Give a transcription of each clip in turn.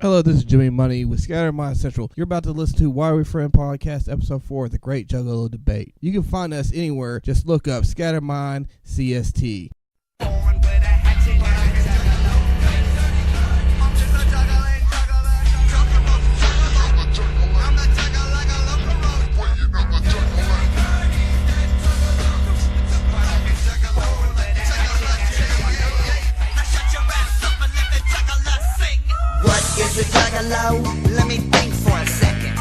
Hello, this is Jimmy Money with Scattered Mind Central. You're about to listen to Why We Friend Podcast, Episode 4, The Great Juggalo Debate. You can find us anywhere. Just look up Scattered Mind CST. Is a juggalo? Let me think for a second.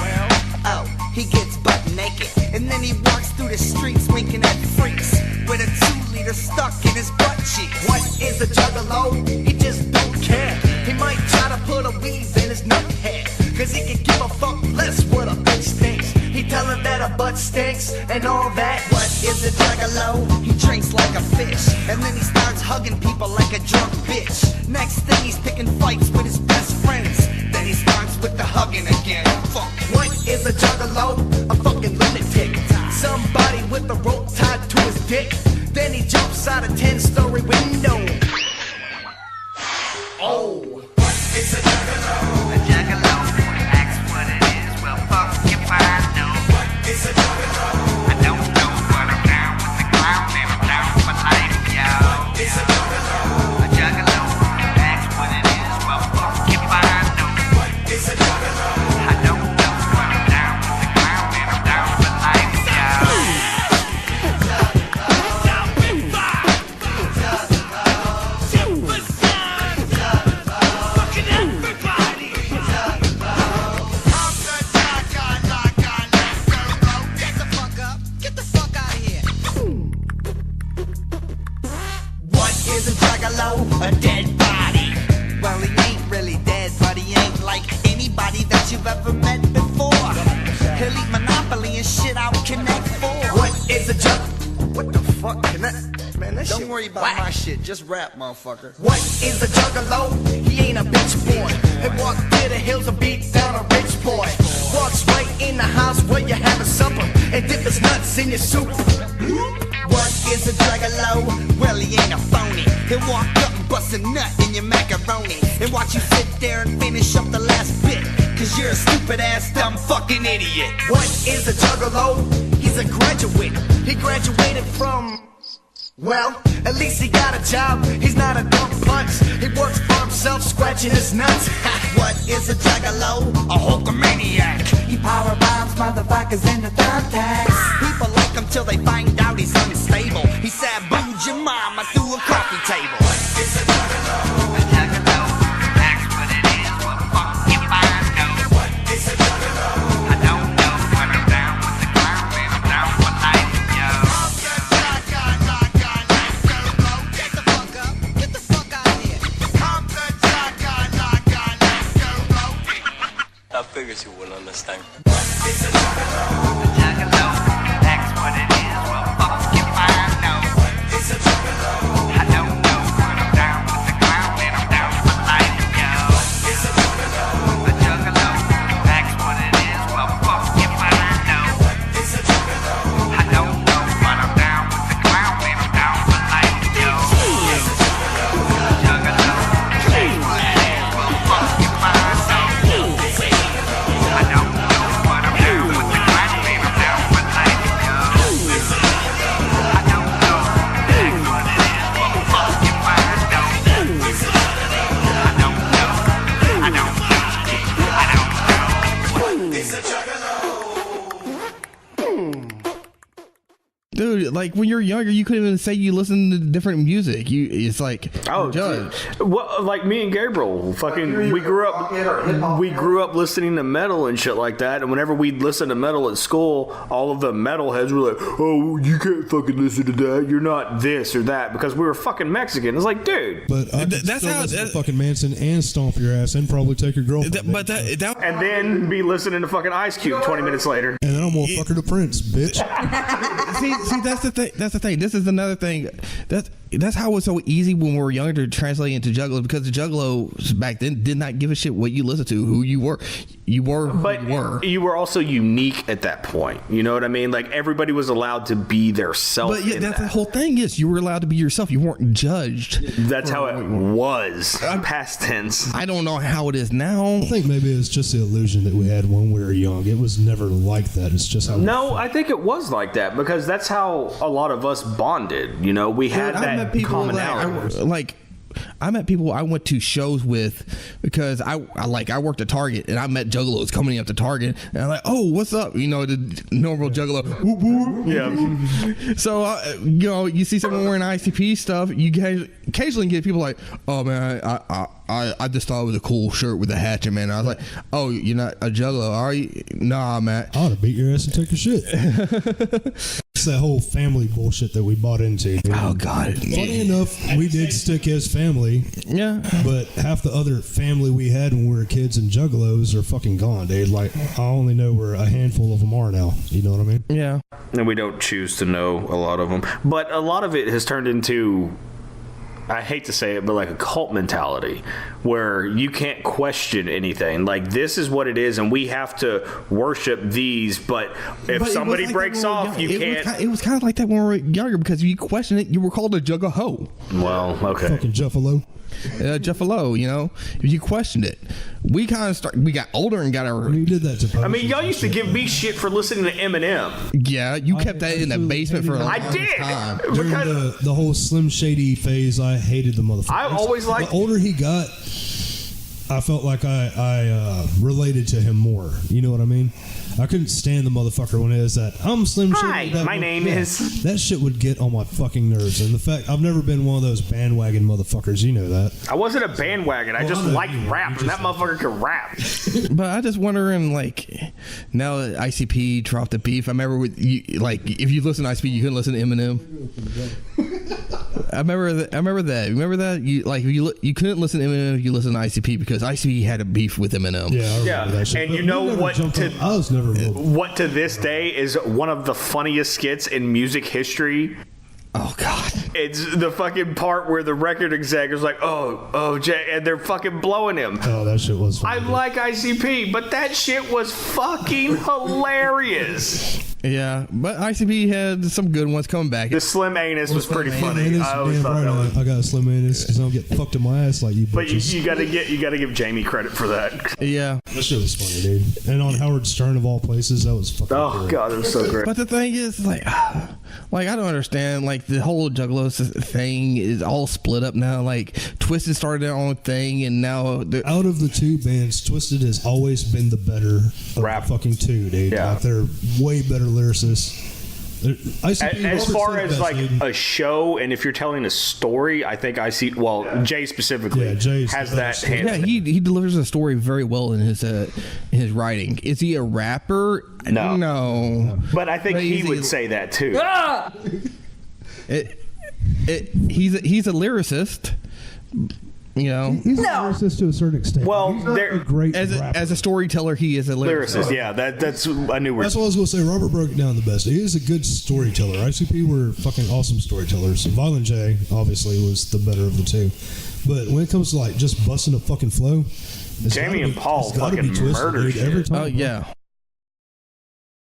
Oh, he gets butt naked, and then he walks through the streets winking at freaks with a 2-liter stuck in his butt cheeks. What is a juggalo? He just don't care. He might try to put a weave in his nut head, cause he can give a fuck less what a bitch thinks. He tell him that a butt stinks and all that. What is a juggalo? He drinks like a fish, and then he starts hugging people like a drunk bitch. Next thing he's picking fights with his best friends. Then he starts with the hugging again. Fuck. What is a juggalo? A fucking lunatic. Somebody with a rope tied to his dick. Then he jumps out a 10-story window. Oh. What is a juggalo? A juggalo. Ask what it is. Well, fuck if I know. What is a juggalo? I don't know, but I'm down with the clown and I'm down for life, yo. What is a juggalo? A juggalo. Ask what it is. Well, fuck if I know. What is a juggalo? I don't know, but I'm down with the clown and I'm down for life, yo. A dead body. Well, he ain't really dead, but he ain't like anybody that you've ever met before. He'll eat Monopoly and shit out Connect 4. What is a jug? What the fuck? Man, that don't worry about my shit. Just rap, motherfucker. What is a juggalo? He ain't a bitch boy. He walk to the hills and beat down a rich boy. Walks right in the house where you have a supper and dip his nuts in your soup. What is a juggalo? Well, he ain't a phony. He'll walk up and bust a nut in your macaroni and watch you sit there and finish up the last bit, cause you're a stupid ass dumb fucking idiot. What is a juggalo? He's a graduate. He graduated from... well, at least he got a job. He's not a dumb punch. He works for himself, scratching his nuts. What is a juggalo? A hulkamaniac. He power bombs motherfuckers in the thumbtacks. People like him till they find out he's unstable. He sabooed your mama through a coffee table. What is a juggalo? A juggalo. Ask what it is. Well, fuck if I know. What is a juggalo? I don't know, but I'm down with the clown and I'm down for life, yo. I figured you wouldn't understand. It's a juggalo. A juggalo. Ask what it is. Well, fuck if I know. It's a juggalo. I don't know, but I'm down with the clown and I'm down for life, yo. It's a juggalo. A juggalo. Ask what it is. Well, fuck if I know. It's a juggalo. I don't know, but I'm down with the clown and I'm down for life, yo. It's a juggalo. A juggalo. Ask what it is. Well, fuck if I know. I don't know, but I'm down with the clown and I'm down for life, yo. I don't know, ask what it is, well, fuck if I know. I don't know, I don't know. It's a juggalo. Dude, like when you're younger, you couldn't even say you listen to different music. It's like judge. Well, like me and Gabriel, fucking, we grew up listening to metal and shit like that. And whenever we'd listen to metal at school, all of the metalheads were like, "Oh, you can't fucking listen to that. You're not this or that," because we were fucking Mexican. It's like, dude. But I that's how listen to fucking Manson and stomp your ass and probably take your girlfriend. And then be listening to fucking Ice Cube 20 minutes later. And then I'm gonna fuck her to Prince, bitch. See, that's the thing. That's the thing. This is another thing. that's how it was so easy when we were younger to translate into Juggalo, because the Juggalos back then did not give a shit what you listened to, who you were. You were who you were. You were also unique at that point. You know what I mean? Like, everybody was allowed to be their self. But yeah, that's the whole thing is you were allowed to be yourself. You weren't judged. That's how it was. Past tense. I don't know how it is now. I think maybe it's just the illusion that we had when we were young. It was never like that. It's just how. No, I think it was like that because that's how a lot of us bonded. You know, we had that commonality. I met people I went to shows with because I worked at Target, and I met Juggalos coming up to Target, and I'm like, oh, what's up? You know, the normal Juggalo. Whoop, whoop. Yeah. So you know, you see someone wearing ICP stuff, you occasionally get people like, oh man, I just thought it was a cool shirt with a hatchet, man. I was like, oh, you're not a Juggalo, are you? Nah, man. I ought to beat your ass and take your shit. It's that whole family bullshit that we bought into. Dude. Oh God. Funny enough, we did stick as family. Yeah. But half the other family we had when we were kids and Juggalos are fucking gone, dude. Like, I only know where a handful of them are now. You know what I mean? Yeah. And we don't choose to know a lot of them. But a lot of it has turned into, I hate to say it, but like a cult mentality where you can't question anything. Like, this is what it is, and we have to worship these. But if somebody breaks off, you can't. It was kind of like that when we were younger, because if you question it, you were called a Juggaho. Well, okay. Fucking Juffalo. Juffalo, you know, if you questioned it. We kind of we got older and got our. You did that to. I mean, y'all used to give me shit for listening to Eminem. Yeah, you kept that in the basement for a long time. During the whole Slim Shady phase, I hated the motherfucker. I always liked. The older he got, I felt like I related to him more. You know what I mean? I couldn't stand the motherfucker when it was that I'm Slim Shady. Hi, my name is. That shit would get on my fucking nerves. And the fact I've never been one of those bandwagon motherfuckers. You know that. I wasn't a bandwagon. I just liked rap, and that motherfucker could rap. But I just wondering, like, now that ICP dropped the beef, I remember with you, like, if you listen to ICP, you couldn't listen to Eminem. I remember that. Remember that? You couldn't listen to Eminem if you listened to ICP because ICP had a beef with Eminem. Yeah, I remember that shit. And you know what? I was never. What to this day is one of the funniest skits in music history. Oh God! It's the fucking part where the record exec is like, "Oh, Jay," and they're fucking blowing him. Oh, that shit was funny. I like ICP, but that shit was fucking hilarious. Yeah, but ICP had some good ones coming back. The Slim Anus was pretty funny. I always thought that was. I got a Slim Anus because I don't get fucked in my ass like you. But you gotta give Jamie credit for that. Yeah, that shit was funny, dude. And on Howard Stern of all places, that was fucking. Oh great. God, it was so great. But the thing is, like I don't understand. Like, the whole Juggalo thing is all split up now. Like, Twisted started their own thing, and now out of the two bands, Twisted has always been the better of rap. The fucking two, dude. Yeah. Like, they're way better lyricists. As far as like a show, and if you're telling a story, I think Jay specifically has that hand. Yeah, he delivers a story very well in his writing. Is he a rapper? No. But I think he would say that too. He's a lyricist. You know, he's a lyricist to a certain extent. Well, they're great as a storyteller. He is a lyricist. Yeah, that's a new word. That's what I was going to say. Robert broke it down the best. He is a good storyteller. ICP were fucking awesome storytellers. Violent J obviously was the better of the two. But when it comes to like just busting a fucking flow, Jamie and Paul fucking murdered every time. Oh yeah.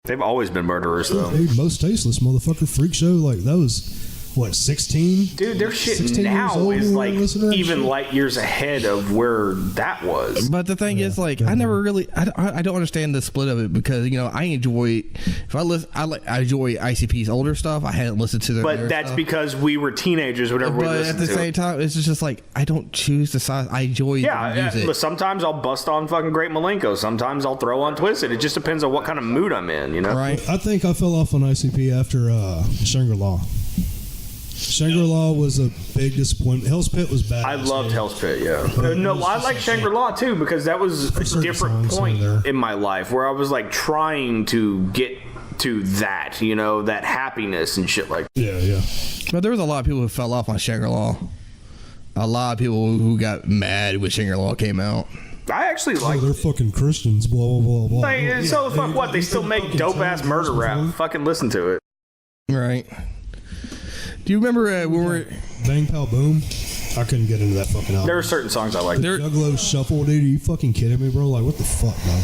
They've always been murderers though. Dude, Most Tasteless motherfucker freak show, like that was. What, 16? Dude, their shit now is like even light years ahead of where that was. But the thing is, like, I never really, I don't understand the split of it because, you know, I enjoy ICP's older stuff. I hadn't listened to their. But that's stuff. Because we were teenagers whenever we listened to it. But at the same time, it's just like I don't choose to side. I enjoy the music. But sometimes I'll bust on fucking Great Milenko. Sometimes I'll throw on Twisted. It just depends on what kind of mood I'm in, you know. Right. I think I fell off on ICP after Shangri-La. Shangri-La was a big disappointment. Hell's Pit was bad. I loved Hell's Pit, yeah. No, I like Shangri-La too because that was a different point in my life where I was like trying to get to that, you know, that happiness and shit like that. Yeah. But there was a lot of people who fell off on Shangri-La. A lot of people who got mad when Shangri-La came out. I actually like. They're fucking Christians. Blah blah blah. Like, so fuck what? They still make dope ass murder rap. Fucking listen to it. Right. Do you remember when we're Bang Pow Boom? I couldn't get into that fucking album. There are certain songs I like. Juggalo Shuffle, dude. Are you fucking kidding me, bro? Like, what the fuck, bro?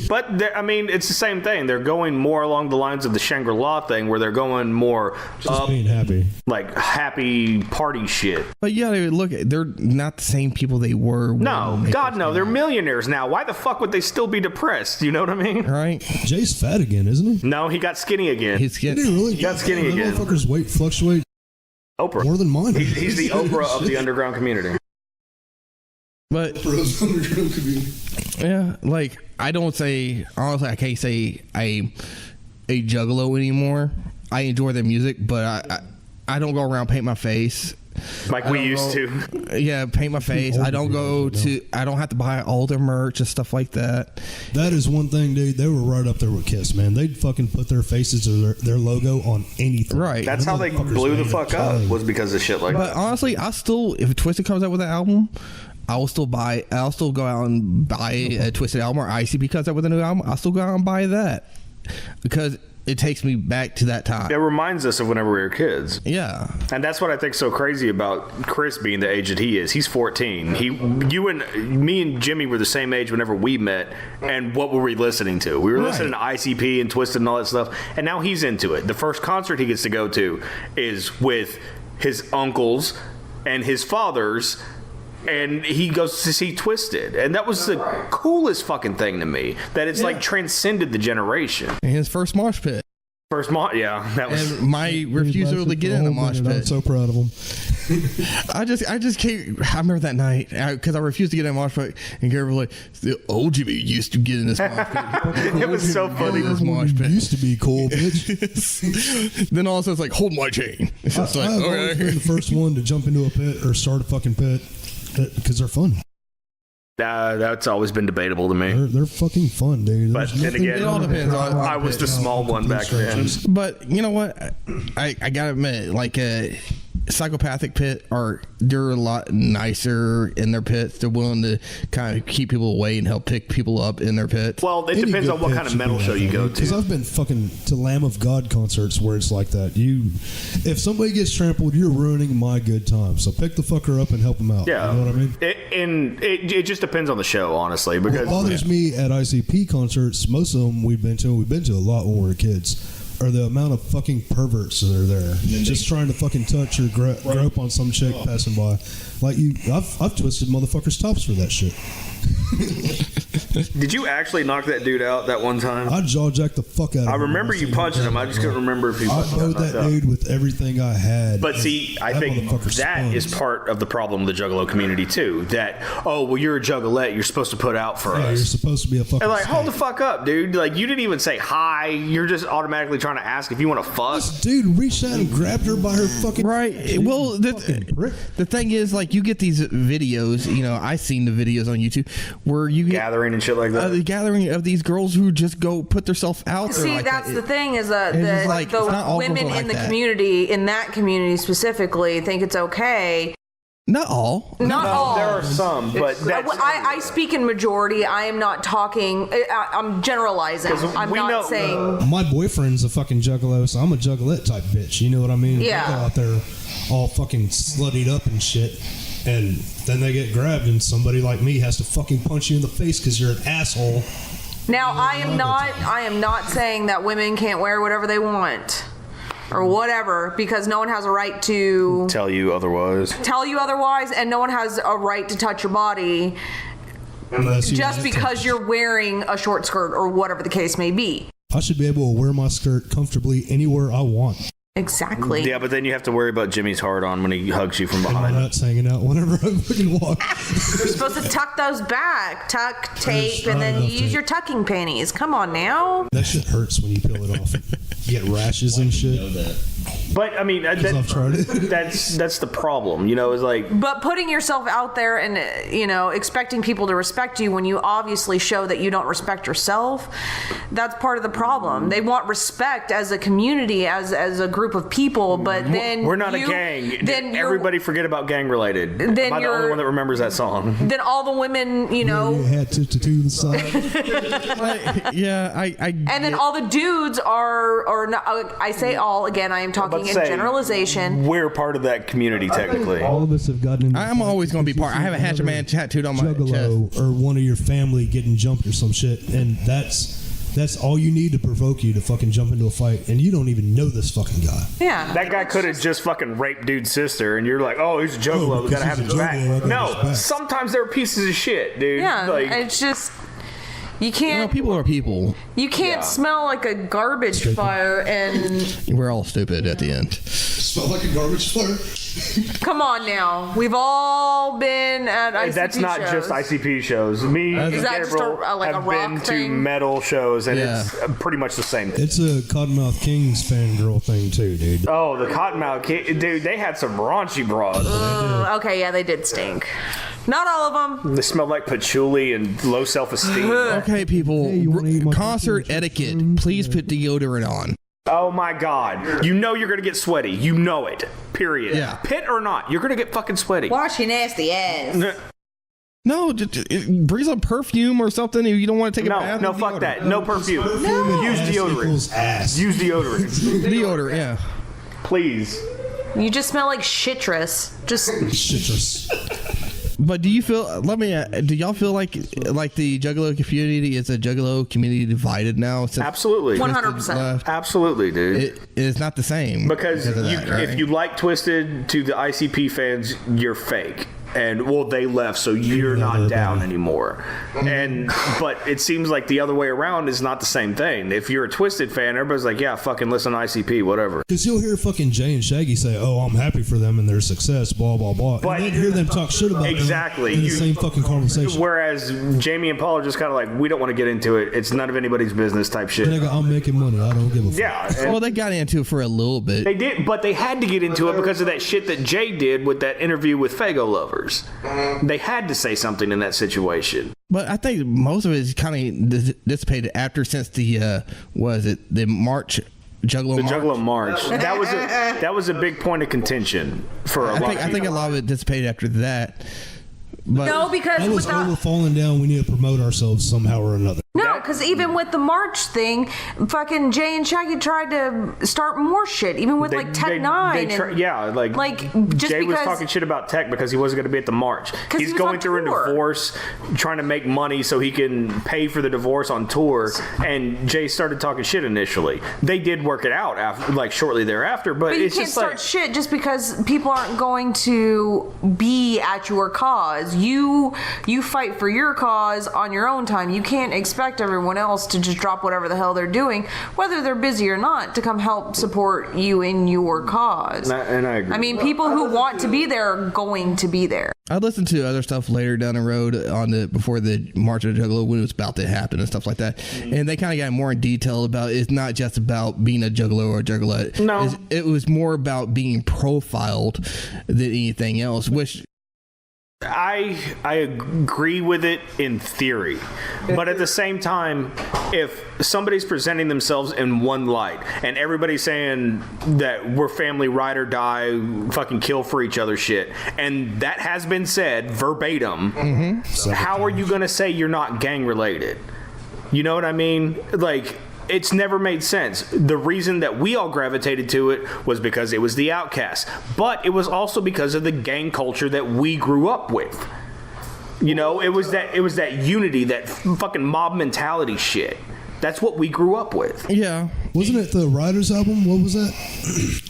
But I mean, it's the same thing. They're going more along the lines of the Shangri-La thing, where they're going more Just being happy, like happy party shit. But yeah, look, they're not the same people they were. No, God, no. They're millionaires now. Why the fuck would they still be depressed? You know what I mean? Right? Jay's fat again, isn't he? No, he got skinny again. His Did he really? He got skinny again. Motherfucker's weight fluctuate Oprah. more than mine. He's the Oprah of the underground community. But yeah, like I don't say honestly, I can't say a juggalo anymore. I enjoy their music, but I don't go around paint my face Like we used to. Yeah, paint my face. I don't go to. I don't have to buy all their merch and stuff like that. That is one thing, dude. They were right up there with Kiss, man. They'd fucking put their faces or their logo on anything. Right. That's how they blew the fuck up. Was because of shit like that. But honestly, I still, if Twisted comes out with an album, I will still buy. I'll still go out and buy a Twisted album, or ICP comes out with a new album. I'll still go out and buy that because it takes me back to that time. It reminds us of whenever we were kids. Yeah. And that's what I think so crazy about Chris being the age that he is. He's 14. Me and Jimmy were the same age whenever we met. And what were we listening to? We were listening to ICP and Twisted and all that stuff. And now he's into it. The first concert he gets to go to is with his uncles and his fathers. And he goes to see Twisted. And that was the coolest fucking thing to me. That it's like transcended the generation. And his first mosh pit. That was. And my refusal to get in a mosh pit. I'm so proud of him. I just can't. I remember that night because I refused to get in a mosh pit, and Gary was like, "The old Jimmy used to get in this mosh pit." It was so funny. This mosh pit Used to be cool, bitch. Then all of a sudden it's like, "Hold my chain." It's just like, I've always been the first one to jump into a pit or start a fucking pit because they're fun. That's always been debatable to me. They're fucking fun, dude. But then again, it all depends on. I was the small one back then. But you know what? I gotta admit, like a psychopathic pit they're a lot nicer in their pits. They're willing to kind of keep people away and help pick people up in their pits. Well, it depends on what kind of metal show you go to. Because I've been fucking to Lamb of God concerts where it's like that. If somebody gets trampled, you're ruining my good time. So pick the fucker up and help them out. Yeah, you know what I mean. It just depends on the show, honestly. Because what bothers me at ICP concerts, most of them we've been to a lot when we were kids, are the amount of fucking perverts that are there, just trying to fucking touch or grope on some chick passing by. Like I've twisted motherfuckers' tops for that shit. Did you actually knock that dude out that one time? I jaw jacked the fuck out of him. I remember you punching him. I just couldn't remember if you I bowed that dude with everything I had. But see, I think that is part of the problem with the Juggalo community too. That you're a juggalette, you're supposed to put out for us. You're supposed to be a fucking. And like, hold the fuck up, dude. Like, you didn't even say hi. You're just automatically trying to ask if you want to fuck. This dude reached out and grabbed her by her fucking. Right. Well, the thing is, like, you get these videos. You know, I've seen the videos on YouTube where you get gathering and shit like that. The gathering of these girls who just go put themselves out there. See, like that's that. the thing is that the women in the community, in that community specifically, think it's okay. Not all. Not all. There are some, but I speak in majority. I am not talking. I'm generalizing. I'm not saying. My boyfriend's a fucking juggalo, so I'm a juggalette type bitch. You know what I mean? Yeah. They go out there all fucking sluttied up and shit, and then they get grabbed, and somebody like me has to fucking punch you in the face because you're an asshole. Now, I am not saying that women can't wear whatever they want. Or whatever, because no one has a right to tell you otherwise, and no one has a right to touch your body just because you're wearing a short skirt or whatever the case may be. I should be able to wear my skirt comfortably anywhere I want. Exactly. Yeah, but then you have to worry about Jimmy's hard on when he hugs you from behind. And my nuts hanging out whenever I fucking walk. You're supposed to tuck those back, tuck, tape, and then you use your tucking panties. Come on now. That shit hurts when you peel it off. You get rashes and shit. But I mean, that's the problem, you know. Is like, but putting yourself out there and expecting people to respect you when you obviously show that you don't respect yourself, that's part of the problem. They want respect as a community, as a group of people, but then we're not a gang. Then everybody forget about gang related. Then I'm the only one that remembers that song. Then all the women, had to the side. Yeah, I and then all the dudes are not. I say all again. I am talking being a generalization. We're part of that community, technically. All of us have gotten into I'm always going to be part. I have a Hatchet Man tattooed on my chest. Juggalo or one of your family getting jumped or some shit, and that's all you need to provoke you to fucking jump into a fight, and you don't even know this fucking guy. Yeah. That guy could have just fucking raped dude's sister, and you're like, oh, he's a juggalo. We gotta have his back. No, sometimes they're pieces of shit, dude. Yeah, Like, it's just you can't. People are people. You can't smell like a garbage fire and. We're all stupid at the end. Smell like a garbage fire. Come on now, we've all been at ICP that's not shows. just ICP shows. Me and Is that just Gabriel like a have rock been thing? to metal shows, and Yeah. it's pretty much the same thing. It's a Cottonmouth Kings fangirl thing too, dude. Oh, the Cottonmouth Kid, dude, they had some raunchy broads. Okay, yeah, they did stink. Not all of them. They smelled like patchouli and low self-esteem. Okay, people. Hey, you wanna eat my Concert cookies? etiquette. Please put deodorant on. Oh my God. You know you're gonna get sweaty. You know it. Period. Yeah. Pit or not, you're gonna get fucking sweaty. Wash your nasty ass. No, bring some perfume or something if you don't want to take a No, bath. no, with fuck deodorant. that. No perfume. Use Ass deodorant. equals ass. Use deodorant. Deodorant, yeah. Please. You just smell like citrus. Just Citrus. But do you feel? Do y'all feel like the Juggalo community is a Juggalo community divided now? Since Absolutely. Twisted 100%. left? Absolutely, dude. It's not the same Because of that, right? if you like Twisted, to the ICP fans, you're fake. And well, they left, so you're not down anymore. But it seems like the other way around is not the same thing. If you're a Twisted fan, everybody's like, yeah, fucking listen to ICP, whatever. Because you'll hear fucking Jay and Shaggy say, "Oh, I'm happy for them and their success," blah blah blah, But- and then hear them talk shit about Exactly. them in the same fucking conversation. Whereas Jamie and Paul are just kind of like, we don't want to get into it. It's none of anybody's business type shit. Nigga, I'm making money. I don't give a fuck. Yeah. and well, they got into it for a little bit. they did, but they had to get into it because of that shit that Jay did with that interview with Fago Lovers. They had to say something in that situation. But I think most of it is kind of dissipated after since the the March Juggalo The March. Juggalo March. That was a big point of contention for a lot of people. I think a lot of it dissipated after that. But no, because That was without. over falling down. We need to promote ourselves somehow or another. No, because even with the March thing, fucking Jay and Shaggy tried to start more shit, even with like Tech Nine. Just Jay was because talking shit about Tech because he wasn't going to be at the march. 'Cause He's he was going on through tour. a divorce, trying to make money so he can pay for the divorce on tour. And Jay started talking shit initially. They did work it out after, like shortly thereafter, but you it's can't just start like shit just because people aren't going to be at your cause. You fight for your cause on your own time. You can't expect everyone else to just drop whatever the hell they're doing, whether they're busy or not, to come help support you in your cause. And I agree. I mean, people who want to be there are going to be there. I listened to other stuff later down the road before the March of the Juggalo when it was about to happen and stuff like that, and they kind of got more in detail about it's not just about being a Juggalo or a Juggalette. No. It was more about being profiled than anything else, which I agree with it in theory, but at the same time, if somebody's presenting themselves in one light and everybody's saying that we're family, ride or die, fucking kill for each other shit, and that has been said verbatim, how are you going to say you're not gang related? You know what I mean? Like, it's never made sense. The reason that we all gravitated to it was because it was the Outcast, but it was also because of the gang culture that we grew up with. You know, it was that unity, that fucking mob mentality shit. That's what we grew up with. yeah, Wasn't it the Riders album? What was that?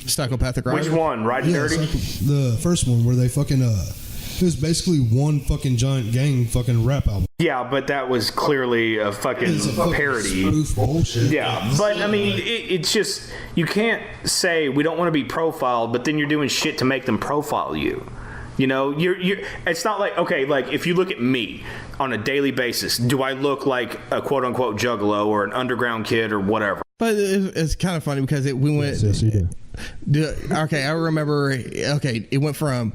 psychopathic rider. Which one? Riding Yeah, Dirty? the first one where they fucking it was basically one fucking giant gang fucking rap album. Yeah, but that was clearly a fucking It's a fucking parody. spoof bullshit. Yeah, but I mean, it's just, you can't say we don't want to be profiled, but then you're doing shit to make them profile you. You know, you're. It's not like, okay, like if you look at me on a daily basis, do I look like a quote unquote juggalo or an underground kid or whatever? But it's kind of funny because we went. Yes, you do. Okay, I remember. Okay, it went from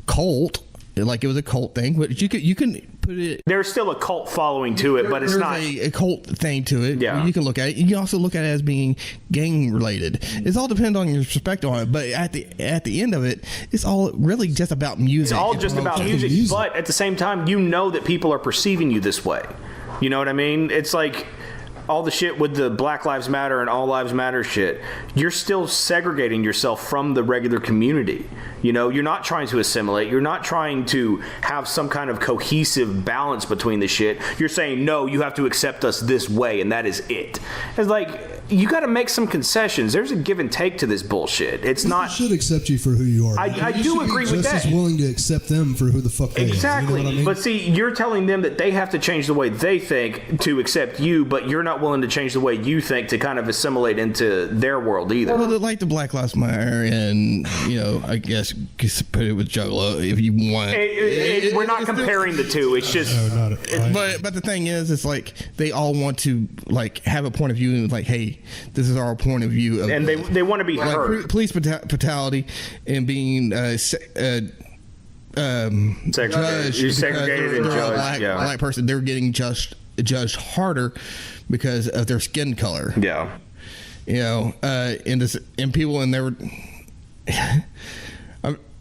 cult, like it was a cult thing, but you can put it. There's still a cult following to it, but it's There's not. a cult thing to it. Yeah. You can look at it. You can also look at it as being gang related. It's all depends on your perspective on it. But at the end of it, it's all really just about music. It's all just about music, but at the same time, you know that people are perceiving you this way. You know what I mean? It's like, all the shit with the Black Lives Matter and All Lives Matter shit, you're still segregating yourself from the regular community. You know, you're not trying to assimilate. You're not trying to have some kind of cohesive balance between the shit. You're saying, no, you have to accept us this way, and that is it. It's like, you got to make some concessions. There's a give and take to this bullshit. It's not. They should accept you for who you are. I do agree with that. Just as willing to accept them for who the fuck they are. Exactly. You know what I mean? But see, you're telling them that they have to change the way they think to accept you, but you're not willing to change the way you think to kind of assimilate into their world either. Well, like the Black Lives Matter, and I guess put it with Juggalo if you want. We're not comparing the two. It's just. No, But the thing is, it's like they all want to like have a point of view, and like, hey, this is our point of view of, and they want to be like, heard. Police brutality and being Segregated. judged. You're segregated and they're a judged. black person. They're getting judged harder because of their skin color. Yeah. And people in their.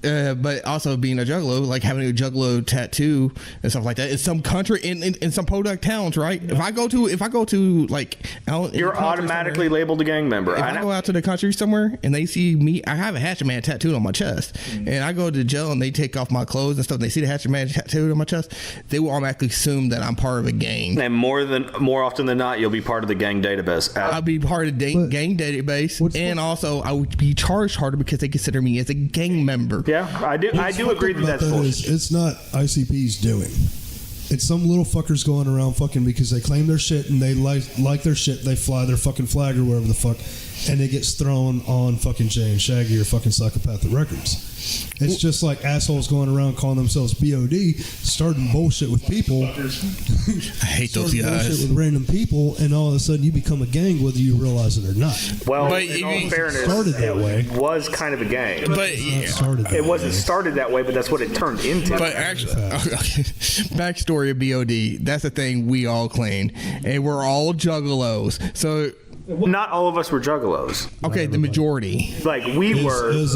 But also being a juggalo, like having a juggalo tattoo and stuff like that. In some country, in some podunk towns, right? If I go to like, You're automatically labeled a gang member. If I go out to the country somewhere and they see me, I have a Hatchet Man tattooed on my chest, and I go to jail and they take off my clothes and stuff. And they see the Hatchet Man tattooed on my chest, they will automatically assume that I'm part of a gang. And more often than not, you'll be part of the gang database. I'll be part of the gang database, and also I would be charged harder because they consider me as a gang member. Yeah, I do agree that that's bullshit. It's not ICP's doing. It's some little fuckers going around fucking because they claim their shit and they like their shit. They fly their fucking flag or whatever the fuck, and it gets thrown on fucking Jay and Shaggy or fucking Psychopathic Records. It's just like assholes going around calling themselves BOD, starting bullshit with people. I hate those guys. Bullshit with random people, and all of a sudden you become a gang whether you realize it or not. Well, but in all fairness, started that way. It was kind of a gang. But It wasn't started that way, but that's what it turned into. But actually, backstory of BOD, that's the thing we all claimed, and we're all juggalos. So not all of us were juggalos. Okay, the majority. Like we were.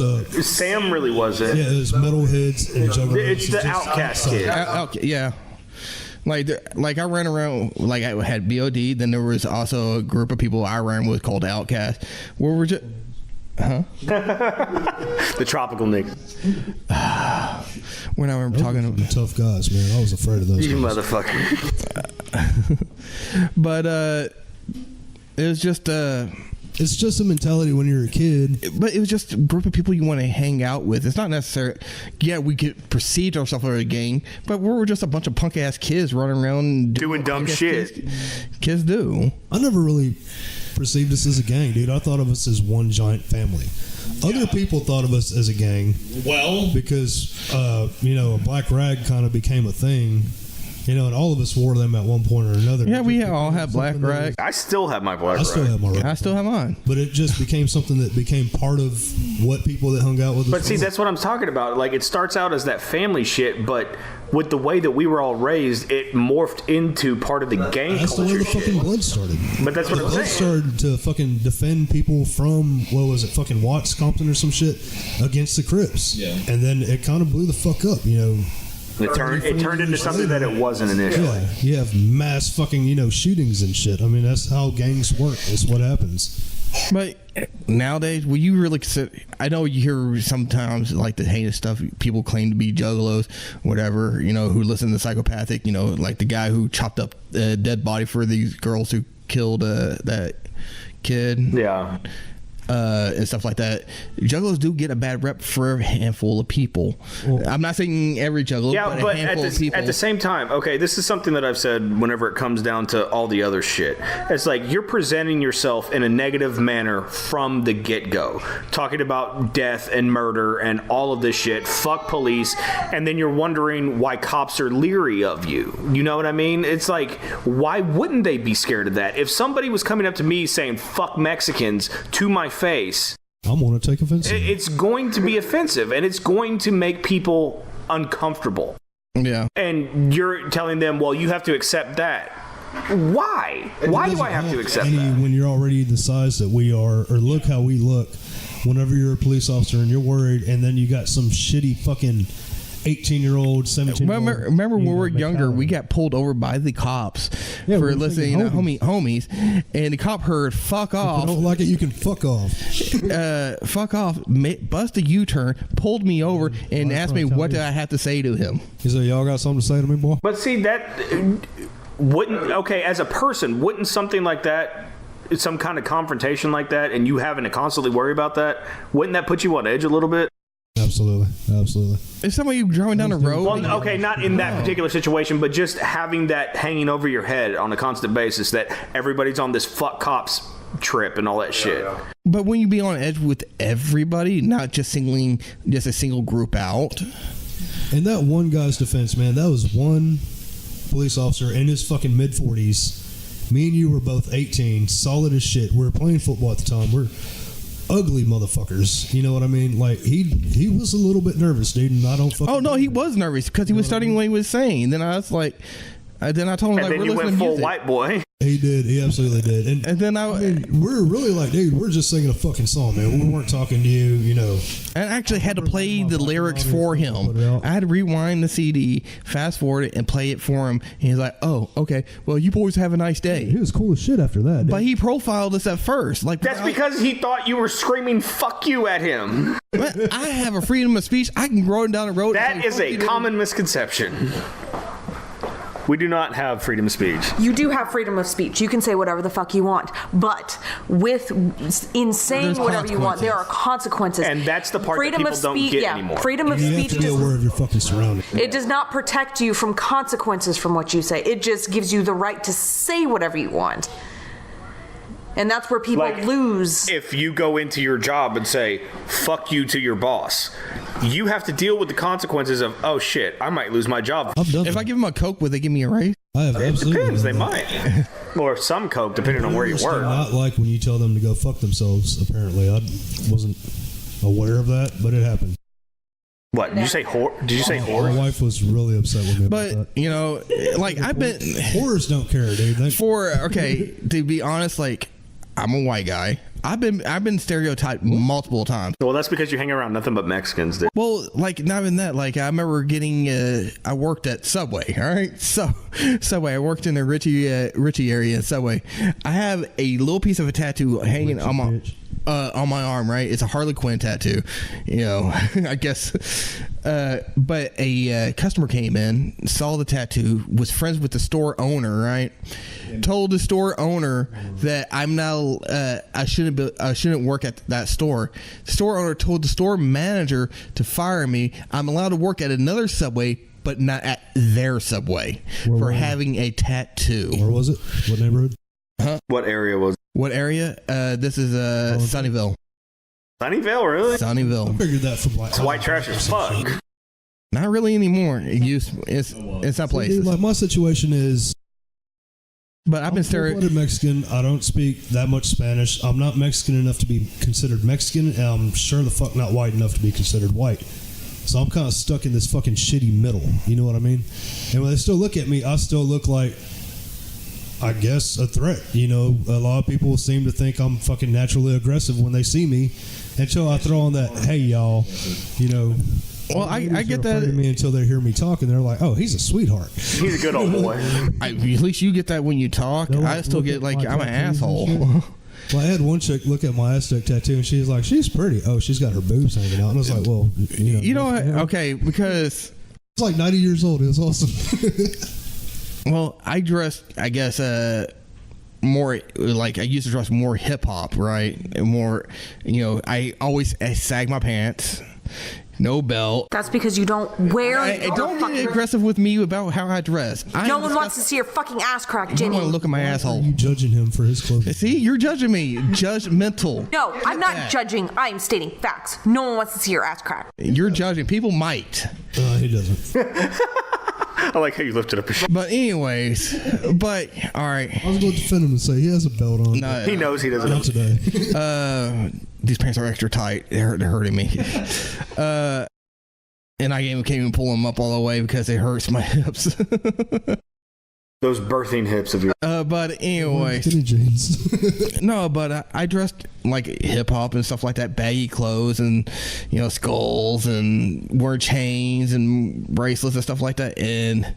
Sam really wasn't. Yeah, it was metalheads and juggalos. It's the outcast kid. Yeah. Like I ran around, like I had BOD, then there was also a group of people I ran with called Outcast, where we're just. Huh? The tropical niggas. When I remember talking to tough guys, man. I was afraid of those. You guys. motherfucker. But it was just it's just a mentality when you're a kid. But it was just a group of people you want to hang out with. It's not necessary. Yeah, we could perceive ourselves as a gang, but we were just a bunch of punk ass kids running around doing dumb shit. Kids do. I never really perceived us as a gang, dude. I thought of us as one giant family. Other people thought of us as a gang. Well, because a black rag kind of became a thing. And all of us wore them at one point or another. Yeah, we all have black rag. I still have my black rag. I still have my rag. I still have mine. But it just became something that became part of what people that hung out with us. But see, that's what I'm talking about. Like, it starts out as that family shit, but with the way that we were all raised, it morphed into part of the gang That's the way the fucking blood started. But that's what I'm saying. Started to fucking defend people from, what was it, fucking Watts, Compton or some shit, against the Crips. Yeah. And then it kind of blew the fuck up, It turned into something that it wasn't initially. Yeah, you have mass fucking, shootings and shit. I mean, that's how gangs work. That's what happens. But nowadays, will you really consider? I know you hear sometimes like the heinous stuff. People claim to be juggalos, whatever. Who listen to Psychopathic. Like the guy who chopped up a dead body for these girls who killed that kid. Yeah. And stuff like that. Juggalos do get a bad rep for a handful of people. I'm not saying every juggalo, but a handful of people. At the same time, okay, this is something that I've said whenever it comes down to all the other shit. It's like you're presenting yourself in a negative manner from the get-go, talking about death and murder and all of this shit, fuck police, and then you're wondering why cops are leery of you. You know what I mean? It's like, why wouldn't they be scared of that? If somebody was coming up to me saying fuck Mexicans to my face, I'm going to take offense. It's going to be offensive, and it's going to make people uncomfortable. Yeah. And you're telling them, well, you have to accept that. Why? Why do I have to accept that? When you're already the size that we are, or look how we look, whenever you're a police officer and you're worried, and then you got some shitty fucking 18-year-old, 17-year-old. Remember when we were younger, we got pulled over by the cops for listening to homies, and the cop heard "fuck off." If you don't like it, you can fuck off. Fuck off! Bust a U-turn, pulled me over, and asked me what did I have to say to him. He said, "Y'all got something to say to me, boy?" But see, that wouldn't, okay, as a person, wouldn't something like that, some kind of confrontation like that, and you having to constantly worry about that, wouldn't that put you on edge a little bit? Absolutely. If somebody driving down the road, Well, okay, not in that particular situation, but just having that hanging over your head on a constant basis, that everybody's on this fuck cops trip and all that shit. but when you be on edge with everybody, not just singling just a single group out. In that one guy's defense, man, that was one police officer in his fucking mid-40s. Me and you were both 18, solid as shit. We were playing football at the time. We're ugly motherfuckers. You know what I mean? Like, he was a little bit nervous, dude, and I don't fucking... Oh, no, he was nervous because he was studying what he was saying. Then I was like... Then I told him, And like, then we're you listening went to full music. white boy. He did. He absolutely did. And then I mean, we're really like, dude, we're just singing a fucking song, man. We weren't talking to you, you know. I actually had to play the lyrics for him. I had to rewind the CD, fast forward it, and play it for him. And he's like, "Oh, okay. Well, you boys have a nice day." He was cool as shit after that, dude. But he profiled us at first. Like, That's because he thought you were screaming "fuck you" at him. I have a freedom of speech. I can roll down the road. That is a common misconception. We do not have freedom of speech. You do have freedom of speech. You can say whatever the fuck you want. But in saying whatever you want, there are consequences. And that's the part that people don't get anymore. Freedom of You have speech to be aware of your fucking surroundings. it does not protect you from consequences from what you say. It just gives you the right to say whatever you want. And that's where people lose. If you go into your job and say, "fuck you" to your boss, you have to deal with the consequences of, oh shit, I might lose my job. I've done If that. I give them a Coke, would they give me a raise? I have It absolutely depends, they done that. might. Or some Coke, depending on where you I work. not like when you tell them to go fuck themselves, apparently. I wasn't aware of that, but it happened. What, did you say whore? Did you say My whore? wife was really upset with me about that. But, you know, like, I've been... Whores don't care, dude. Okay, to be honest, like, I'm a white guy. I've been stereotyped multiple times. Well, that's because you hang around nothing but Mexicans, dude. Well, like, not even that. Like, I remember getting, I worked at Subway, all right? Subway, I worked in the Richie area at Subway. I have a little piece of a tattoo hanging on my arm, right? It's a Harley Quinn tattoo, you know, I guess. But a customer came in, saw the tattoo, was friends with the store owner, right? Told the store owner that I'm now, I shouldn't work at that store. The store owner told the store manager to fire me. I'm allowed to work at another Subway, but not at their Subway for having a tattoo. Where was it? What neighborhood? What area was it? What area? This is Sunnyvale. Sunnyvale, really? I Sunnyvale. figured that from like... It's white trash as fuck. Not really anymore. It's not places. Dude, like, my situation is... But I've been full-blooded Mexican. I don't speak that much Spanish. I'm not Mexican enough to be considered Mexican, and I'm sure the fuck not white enough to be considered white. So I'm kind of stuck in this fucking shitty middle. You know what I mean? And when they still look at me, I still look like, I guess, a threat. You know, a lot of people seem to think I'm fucking naturally aggressive when they see me, until I throw on that, "Hey, y'all," you know. Well, I get that. Me until they hear me talk, and they're like, "Oh, he's a sweetheart." He's a good old boy. At least you get that when you talk. They'll, I still look get at like my I'm an tattoos and asshole. shit. Well, I had one chick look at my Aztec tattoo, and she was like, "She's pretty." Oh, she's got her boobs hanging out, and I was like, "Well, You know what? Okay, because it's like 90 years old. It was awesome." well, I dress, I guess, more like I used to dress more hip hop, right? And more, you know, I sag my pants. No belt. That's because you don't wear. Don't get aggressive with me about how I dress. No one wants to see your fucking ass crack, You Jenny. want to look at my asshole. You judging him for his clothing? See, you're judging me. Judgmental. No, I'm not judging. I am stating facts. No one wants to see your ass crack. You're judging. People might. He doesn't. I like how you lifted up his shit. But anyways, all right. I was going to defend him and say he has a belt on. No, He knows he doesn't know. Not today. These pants are extra tight. They're hurting me. And I can't even pull them up all the way because it hurts my hips. Those birthing hips of yours. But anyway, Skinny jeans. no, but I dressed like hip hop and stuff like that, baggy clothes and skulls and wore chains and bracelets and stuff like that. And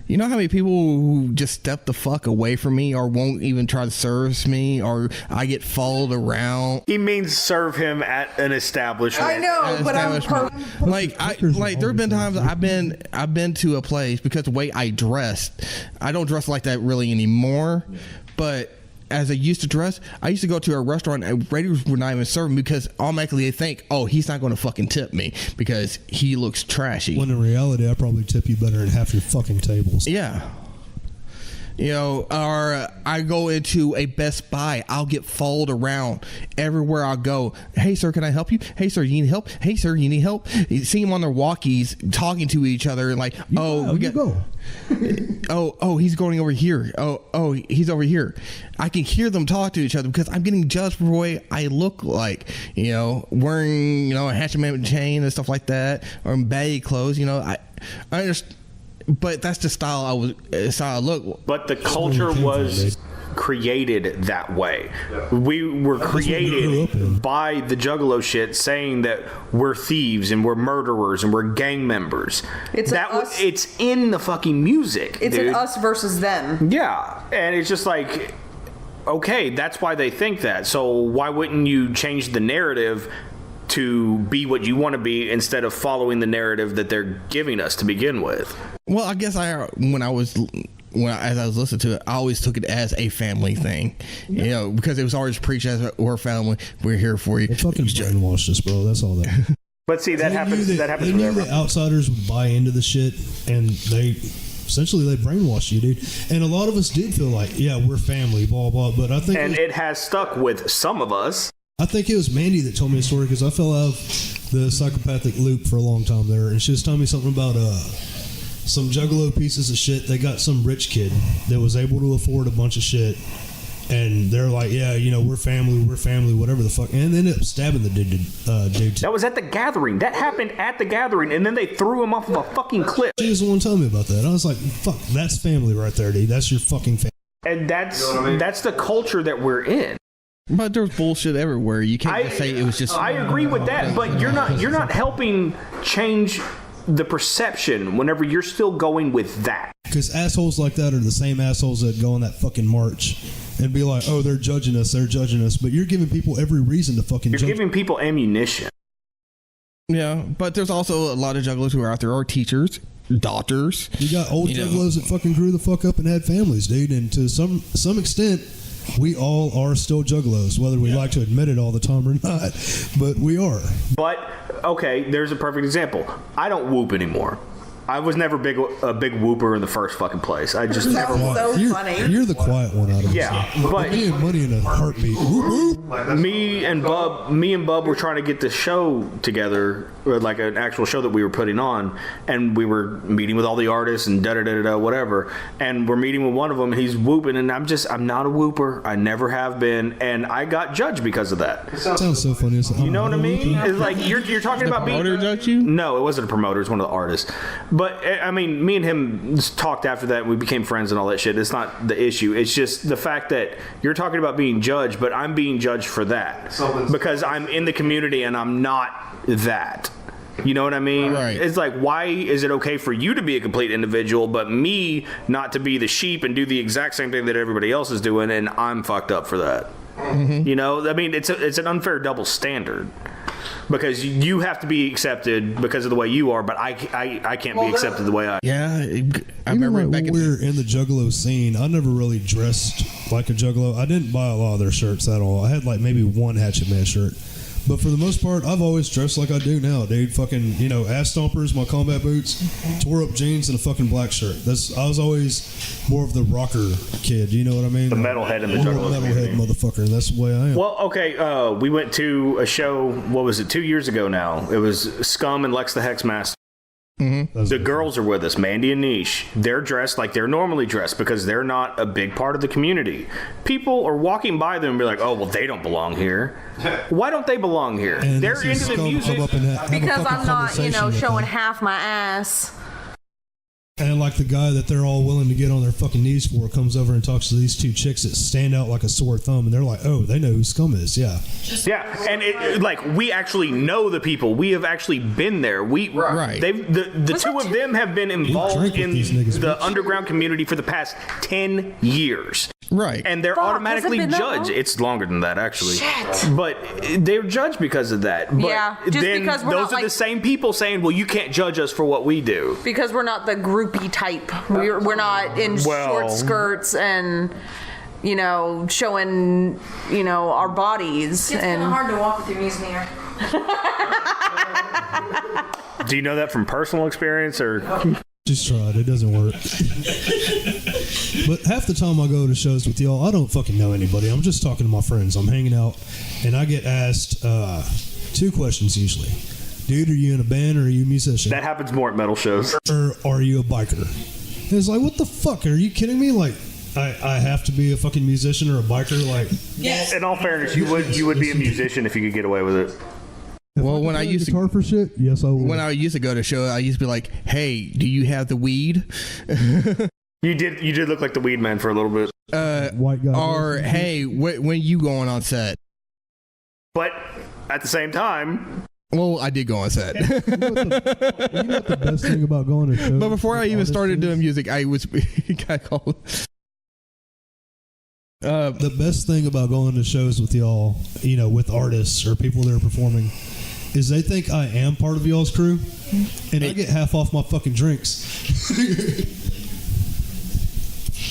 you know how many people who just step the fuck away from me or won't even try to service me, or I get followed around? He means serve him at an establishment. I know, but I'm like there have been times I've been to a place because the way I dressed, I don't dress like that really anymore, but as I used to dress, I used to go to a restaurant and waiters would not even serve me because automatically they think, oh, he's not going to fucking tip me because he looks trashy. When in reality, I probably tip you better than half your fucking tables. Yeah. Or I go into a Best Buy, I'll get followed around everywhere I go. Hey, sir, can I help you? Hey, sir, you need help? Hey, sir, you need help? You see them on their walkies talking to each other and like, go. oh, he's going over here. Oh, he's over here. I can hear them talk to each other because I'm getting judged for the way I look like, wearing, a hatchet chain and stuff like that, or baggy clothes. I understand. But that's the style I look. But the culture was created that way. We were created by the Juggalo shit, saying that we're thieves and we're murderers and we're gang members. It's in the fucking music. It's an us versus them. Yeah, and it's just like, okay, that's why they think that. So why wouldn't you change the narrative to be what you want to be instead of following the narrative that they're giving us to begin with? Well, I guess as I was listening to it, I always took it as a family thing, because it was always preached as we're family, we're here for you. They fucking brainwashed us, bro. That's all that. But see, that happens. That happens. They knew that outsiders would buy into the shit, and they brainwashed you, dude. And a lot of us did feel like, yeah, we're family, blah blah. But I think it has stuck with some of us. I think it was Mandy that told me a story because I fell out of the psychopathic loop for a long time there, and she was telling me something about some Juggalo pieces of shit. They got some rich kid that was able to afford a bunch of shit, and they're like, yeah, we're family, whatever the fuck, and they ended up stabbing the dude. That was at the gathering. That happened at the gathering, and then they threw him off of a fucking cliff. She was the one telling me about that. I was like, fuck, that's family right there, dude. That's your fucking family. And that's the culture that we're in. But there's bullshit everywhere. You can't just say it was just. I agree with that, but you're not helping change the perception whenever you're still going with that. Because assholes like that are the same assholes that go on that fucking march and be like, oh, they're judging us. But you're giving people every reason to fucking judge. You're giving people ammunition. Yeah, but there's also a lot of jugglers who are out there are teachers, doctors. You got old juggalos that fucking grew the fuck up and had families, dude. And to some extent, we all are still juggalos, whether we like to admit it all the time or not, but we are. But, okay, there's a perfect example. I don't whoop anymore. I was never a big whooper in the first fucking place. I just never was. You're the quiet one out of us. Yeah, but me and Money in a heartbeat. Me and Bub were trying to get this show together, like an actual show that we were putting on, and we were meeting with all the artists and whatever. And we're meeting with one of them, and he's whooping, and I'm not a whooper. I never have been, and I got judged because of that. It sounds so funny. You know what I mean? It's like you're talking about being. The promoter judged you? No, it wasn't a promoter. It's one of the artists. But, I mean, me and him talked after that. We became friends and all that shit. It's not the issue. It's just the fact that you're talking about being judged, but I'm being judged for that. Because I'm in the community and I'm not that. You know what I mean? Right. It's like, why is it okay for you to be a complete individual, but me not to be the sheep and do the exact same thing that everybody else is doing, and I'm fucked up for that? Mm-hmm. I mean, it's an unfair double standard. Because you have to be accepted because of the way you are, but I can't be accepted the way I am. Yeah, I remember back when we were in the Juggalo scene, I never really dressed like a Juggalo. I didn't buy a lot of their shirts at all. I had like maybe one Hatchet Man shirt. But for the most part, I've always dressed like I do now, dude. Fucking, ass stompers, my combat boots, tore up jeans, and a fucking black shirt. I was always more of the rocker kid, you know what I mean? The metalhead in the Juggalo metalhead motherfucker. That's the way I am. Well, okay, we went to a show, what was it, 2 years ago now. It was Scum and Lex the Hexmaster. Mm-hmm. The girls are with us, Mandy and Niche. They're dressed like they're normally dressed because they're not a big part of the community. People are walking by them and be like, oh, well, they don't belong here. Why don't they belong here? And they're into the music. Because I'm not, showing half my ass. And like the guy that they're all willing to get on their fucking knees for comes over and talks to these two chicks that stand out like a sore thumb, and they're like, oh, they know who Scum is. Yeah. Yeah, and like we actually know the people. We have actually been there. Right. The two of them have been involved in the underground community for the past 10 years. Right. And they're automatically judged. It's longer than that, actually. Shit. But they're judged because of that. But Yeah, just then because we're those not are the same people saying, well, you can't judge us for what we do. Because we're not the groupie type. We're not in short skirts and, you know, showing, you know, our bodies. It's kind of hard to walk with your knees in the air. Do you know that from personal experience or? Just tried. It doesn't work. But half the time I go to shows with y'all, I don't fucking know anybody. I'm just talking to my friends. I'm hanging out, and I get asked 2 questions usually. Dude, are you in a band or are you a musician? That happens more at metal shows. Or are you a biker? And it's like, what the fuck? Are you kidding me? Like, I have to be a fucking musician or a biker? Like, Yes. In all fairness, you would be a musician if you could get away with it. Well, when I used guitar for shit, yes, I would. when I used to go to show, I used to be like, "Hey, do you have the weed?" You did look like the weed man for a little bit. White guy. Or hey, when you going on set? But at the same time, Well, I did go on set. You know what the best thing about going to shows? But before I even started doing music, I was got called. The best thing about going to shows with y'all, you know, with artists or people that are performing, is they think I am part of y'all's crew, and I get half off my fucking drinks.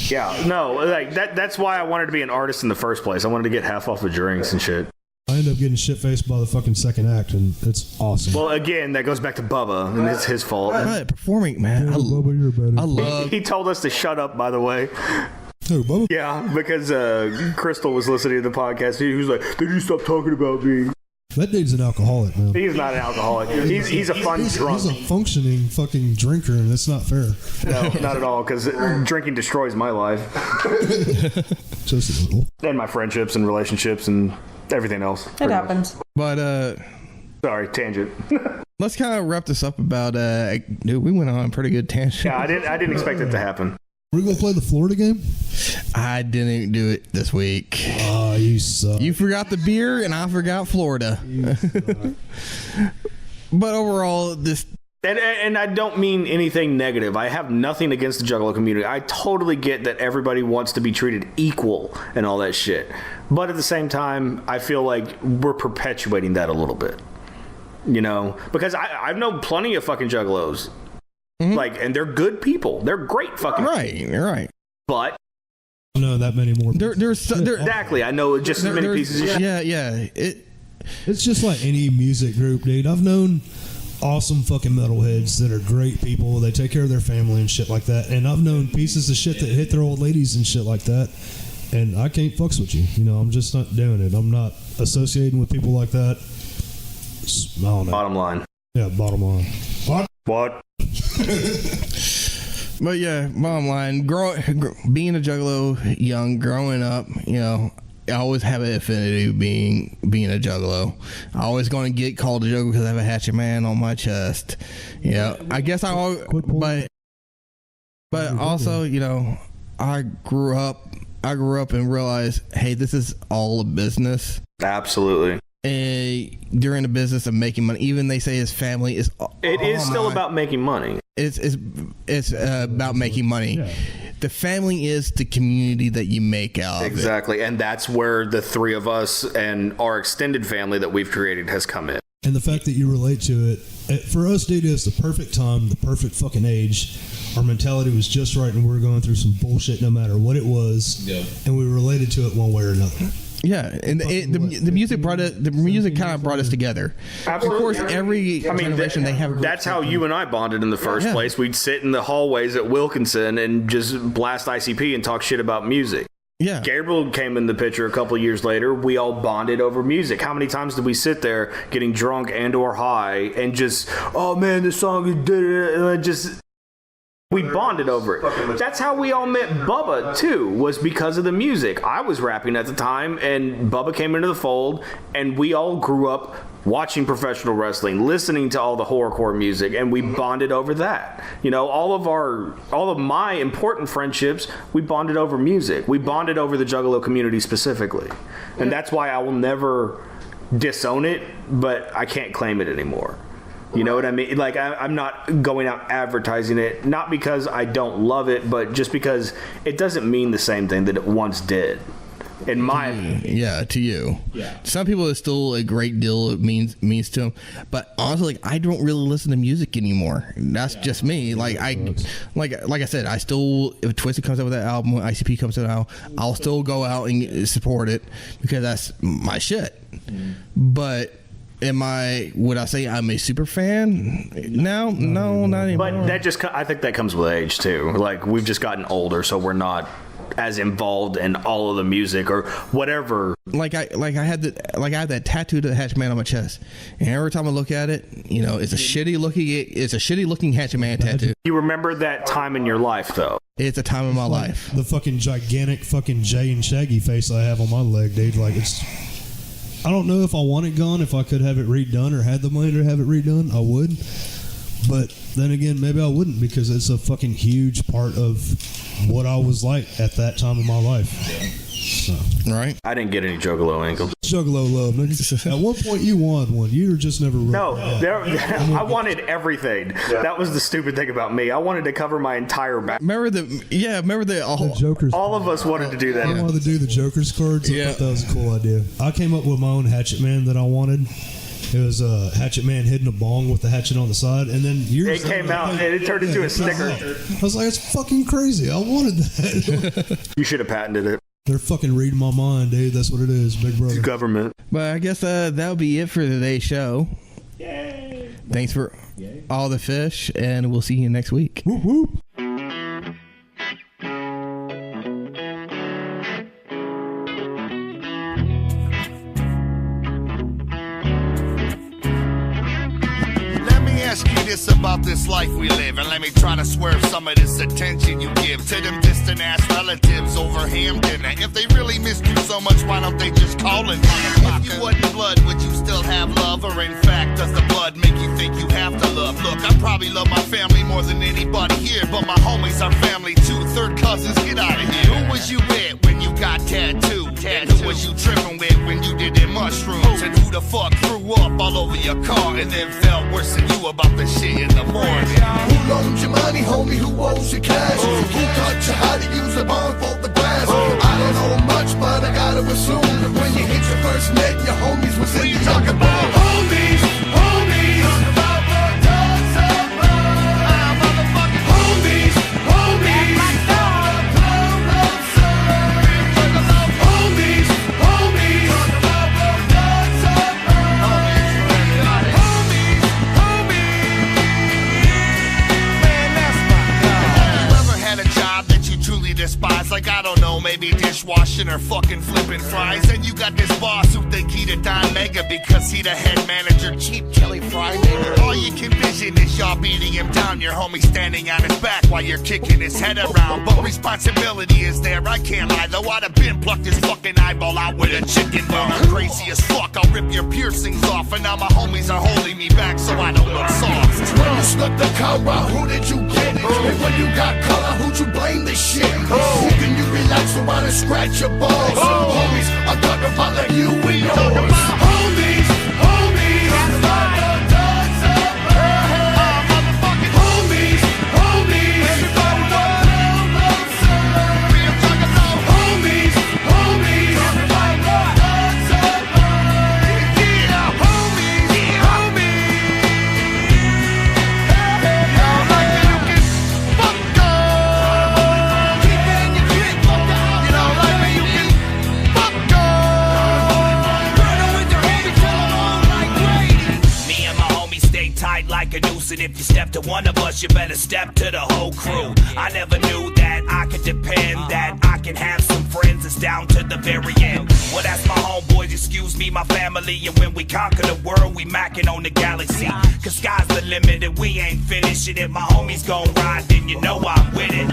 yeah, no, like that's why I wanted to be an artist in the first place. I wanted to get half off of drinks and shit. I end up getting shit-faced by the fucking second act, and it's awesome. Well, again, that goes back to Bubba, and it's his fault. Performing, man. Yeah, Bubba, you're better. I love. He told us to shut up, by the way. Who, Bubba? Yeah, because Crystal was listening to the podcast. He was like, "Did you stop talking about me?" That dude's an alcoholic, man. He's not an alcoholic. He's a fun drunk. He's a functioning fucking drinker, and that's not fair. No, not at all, because drinking destroys my life. Just a little. And my friendships and relationships and everything else. It happens. But Sorry, tangent. let's kind of wrap this up about. Dude, we went on a pretty good tangent. Yeah, I didn't expect it to happen. We're going to play the Florida game? I didn't do it this week. Oh, you suck. You forgot the beer, and I forgot Florida. But overall, this. And I don't mean anything negative. I have nothing against the Juggalo community. I totally get that everybody wants to be treated equal and all that shit. But at the same time, I feel like we're perpetuating that a little bit. You know? Because I've known plenty of fucking Juggalos. Mm-hmm. Like, and they're good people. They're great fucking people. Right. But no, that many more. There's exactly. I know just as many pieces of shit. Yeah. It's just like any music group, dude. I've known awesome fucking metalheads that are great people. They take care of their family and shit like that. And I've known pieces of shit that hit their old ladies and shit like that. And I can't fucks with you. You know, I'm just not doing it. I'm not associating with people like that. I don't know. Bottom line. Yeah, bottom line. What? But yeah, bottom line, being a Juggalo, growing up, you know, I always have an affinity being a Juggalo. I always going to get called a Juggalo because I have a Hatchet Man on my chest. You know, I guess but also, you know, I grew up and realized, hey, this is all a business. Absolutely. During the business of making money, even they say his family is. It is still about making money. It's about making money. Yeah. The family is the community that you make out. Exactly, and that's where the three of us and our extended family that we've created has come in. And the fact that you relate to it, for us, dude, it's the perfect time, the perfect fucking age. Our mentality was just right, and we were going through some bullshit no matter what it was, and we related to it one way or another. Yeah, and the music kind of brought us together. Absolutely. Of course, every generation they have. That's how you and I bonded in the first place. We'd sit in the hallways at Wilkinson and just blast ICP and talk shit about music. Yeah. Gabriel came in the picture a couple years later. We all bonded over music. How many times did we sit there getting drunk and or high and just, oh man, this song is just. We bonded over it. That's how we all met Bubba, too, was because of the music. I was rapping at the time, and Bubba came into the fold, and we all grew up watching professional wrestling, listening to all the horrorcore music, and we bonded over that. You know, all of my important friendships, we bonded over music. We bonded over the Juggalo community specifically. And that's why I will never disown it, but I can't claim it anymore. You know what I mean? Like, I'm not going out advertising it, not because I don't love it, but just because it doesn't mean the same thing that it once did. In my opinion. Yeah, to you. Yeah. Some people it's still a great deal it means to them, but honestly, like, I don't really listen to music anymore. That's just me. Like I said, I still, if Twisted comes out with that album, when ICP comes out, I'll still go out and support it because that's my shit. But would I say I'm a super fan? No, not anymore. But that just, I think that comes with age too. Like, we've just gotten older, so we're not as involved in all of the music or whatever. Like I had that tattoo to the Hatchet Man on my chest, and every time I look at it, you know, it's a shitty looking Hatchet Man tattoo. You remember that time in your life, though. It's a time in my life. The fucking gigantic fucking Jay and Shaggy face I have on my leg, dude. Like, I don't know if I want it gone. If I could have it redone or had the money to have it redone, I would. But then again, maybe I wouldn't, because it's a fucking huge part of what I was like at that time in my life. So. Right? I didn't get any Juggalo ankles. Juggalo love, nigga. At one point, you wanted one. You were just never. No, I wanted everything. Yeah. That was the stupid thing about me. I wanted to cover my entire back. Remember the Joker's. All of us wanted to do that. I wanted to do the Joker's cards. I thought that was a cool idea. I came up with my own Hatchet Man that I wanted. It was a Hatchet Man hitting a bong with the hatchet on the side, and then it came out and it turned into a sticker. I was like, it's fucking crazy. I wanted that. You should have patented it. They're fucking reading my mind, dude. That's what it is, Big Brother. Government. But I guess that'll be it for today's show. Yay. Thanks for all the fish, and we'll see you next week. Whoop, whoop. Ask you this about this life we live, and let me try to swerve some of this attention you give to them distant ass relatives over ham dinner. If they really missed you so much, why don't they just call and if you wasn't blood, would you still have love? Or in fact, does the blood make you think you have to love? Look, I probably love my family more than anybody here, but my homies are family too. Third cousins, get out of here. Who was you with when you got tattooed? And who was you tripping with when you did them mushrooms? And who the fuck threw up all over your car and then felt worse than you about the shit in the morning? Who loaned you money, homie? Who owes you cash? Who taught you how to use a barn for the grass? I don't know much, but I gotta assume that when you hit your first net, your homies was in. You talk about homies, homies. Talk about blood, dogs of blood. Motherfucking homies, homies. My dog, blood, love, son. Talk about homies, homies. Talk about blood, dogs of blood. Homies, homies. Man, that's my God. Have you ever had a job that you truly despise? Like, I don't know, maybe dishwashing or fucking flipping fries. And you got this boss who think he the Don Mega because he the head manager, cheap Kelly Fry nigga. All you can vision is y'all beating him down, your homie standing on his back while you're kicking his head around. But responsibility is there, I can't lie, though I'd have been plucked his fucking eyeball out with a chicken bone. I'm crazy as fuck, I'll rip your piercings off, and now my homies are holding me back so I don't look soft. When you snuck the cover, who did you get it? And when you got color, who'd you blame this shit? Who can you relax around and scratch your balls? Homies, I'm talking about like you and yours. Homies, homies. Talk about the dogs of blood. Motherfucking homies, homies. Everybody know love, son. I'm talking about homies, homies. Everybody know dogs of blood. Yeah, homies, homies. Like you can fuck up. Keep that in your drink, fuck up. You know, like me, you can fuck up. Running with your homie, tell 'em on like Brady. Me and my homies stay tight like a noose, and if you step to one of us, you better step to the whole crew. I never knew that I could depend, that I can have some friends that's down to the very end. Well, that's my homeboys, excuse me, my family, and when we conquer the world, we macking on the galaxy. Cause sky's the limit and we ain't finishing it. My homies gon' ride, then you know I'm with it.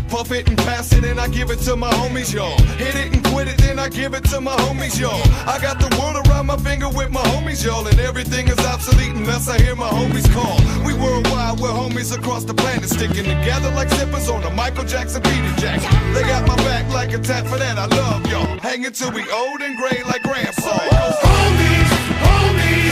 Puff it and pass it and I give it to my homies, y'all. Hit it and quit it, then I I give it to my homies, y'all. I got the world around my finger with my homies, y'all. And everything is obsolete unless I hear my homies call. We worldwide, we're homies across the planet, sticking together like zippers on a Michael Jackson Peter Jackson. They got my back like a tat, for that I love y'all. Hanging till we old and gray like grandpa. Homies, homies.